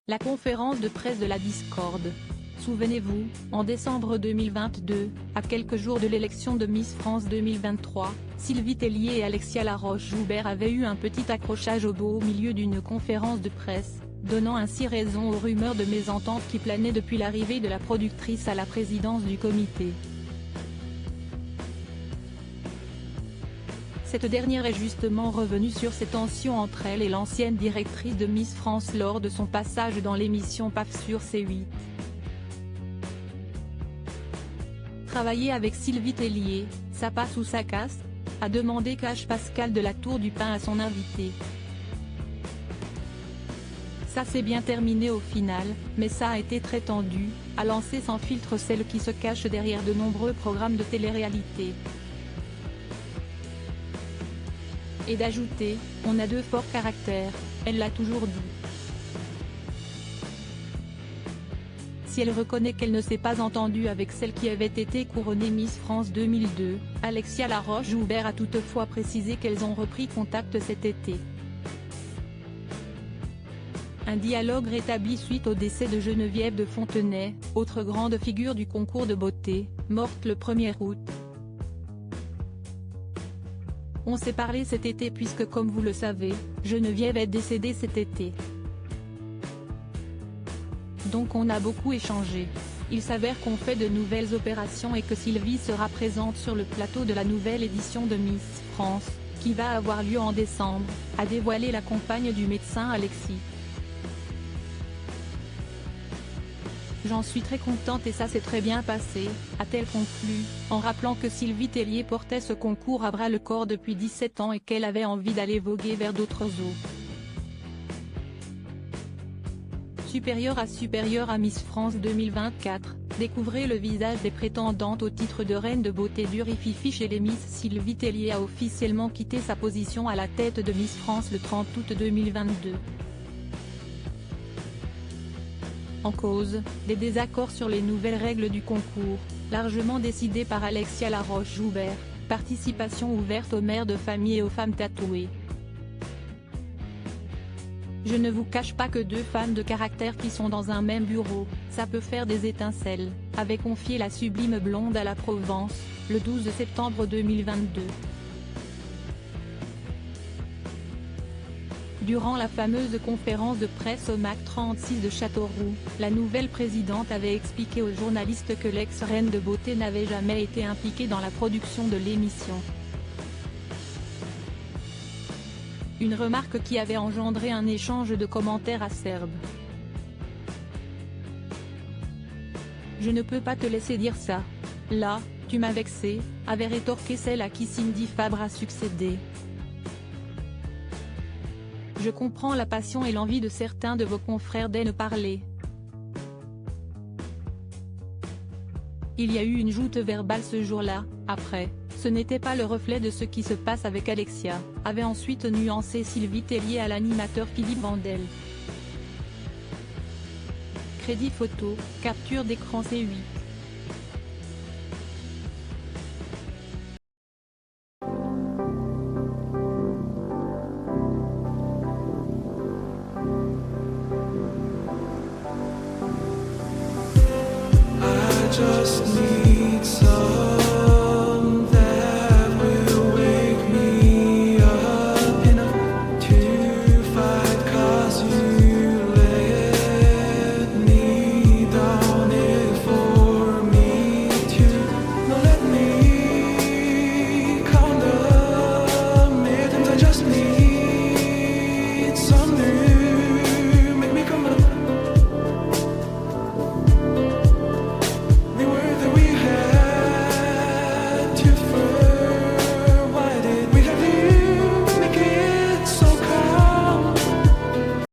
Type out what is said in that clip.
La conférence de presse de la discorde. Souvenez-vous, en décembre 2022, à quelques jours de l'élection de Miss France 2023, Sylvie Tellier et Alexia Laroche-Joubert avaient eu un petit accrochage au beau milieu d'une conférence de presse, donnant ainsi raison aux rumeurs de mésentente qui planaient depuis l'arrivée de la productrice à la présidence du comité. Cette dernière est justement revenue sur ces tensions entre elle et l'ancienne directrice de Miss France lors de son passage dans l'émission PAF sur C8. Travailler avec Sylvie Tellier, ça passe ou ça casse, a demandé Cache Pascal de la Tour du Pin à son invité. Ça s'est bien terminé au final, mais ça a été très tendu, a lancé sans filtre celle qui se cache derrière de nombreux programmes de télé-réalité. Et d'ajouter, on a deux forts caractères, elle l'a toujours dit. Si elle reconnaît qu'elle ne s'est pas entendue avec celle qui avait été couronnée Miss France 2002, Alexia Laroche-Joubert a toutefois précisé qu'elles ont repris contact cet été. Un dialogue rétabli suite au décès de Geneviève de Fontenay, autre grande figure du concours de beauté, morte le 1er août. On s'est parlé cet été puisque comme vous le savez, Geneviève est décédée cet été. Donc on a beaucoup échangé. Il s'avère qu'on fait de nouvelles opérations et que Sylvie sera présente sur le plateau de la nouvelle édition de Miss France, qui va avoir lieu en décembre, a dévoilé la compagne du médecin Alexis. J'en suis très contente et ça s'est très bien passé, a-t-elle conclu, en rappelant que Sylvie Tellier portait ce concours à bras-le-corps depuis 17 ans et qu'elle avait envie d'aller voguer vers d'autres eaux. Supérieure à Miss France 2024, découvrez le visage des prétendantes au titre de reine de beauté Durififi chez les Miss. Sylvie Tellier a officiellement quitté sa position à la tête de Miss France le 30 août 2022. En cause, des désaccords sur les nouvelles règles du concours, largement décidées par Alexia Laroche-Joubert, participation ouverte aux mères de famille et aux femmes tatouées. Je ne vous cache pas que deux femmes de caractère qui sont dans un même bureau, ça peut faire des étincelles, avait confié la sublime blonde à la Provence, le 12 septembre 2022. Durant la fameuse conférence de presse au MAC 36 de Châteauroux, la nouvelle présidente avait expliqué aux journalistes que l'ex-reine de beauté n'avait jamais été impliquée dans la production de l'émission. Une remarque qui avait engendré un échange de commentaires acerbes. Je ne peux pas te laisser dire ça. Là, tu m'as vexé, avait rétorqué celle à qui Cindy Fabre a succédé. Je comprends la passion et l'envie de certains de vos confrères d'en parler. Il y a eu une joute verbale ce jour-là, après, ce n'était pas le reflet de ce qui se passe avec Alexia, avait ensuite nuancé Sylvie Tellier à l'animateur Philippe Vandel. Crédit photo, capture d'écran C8. Just need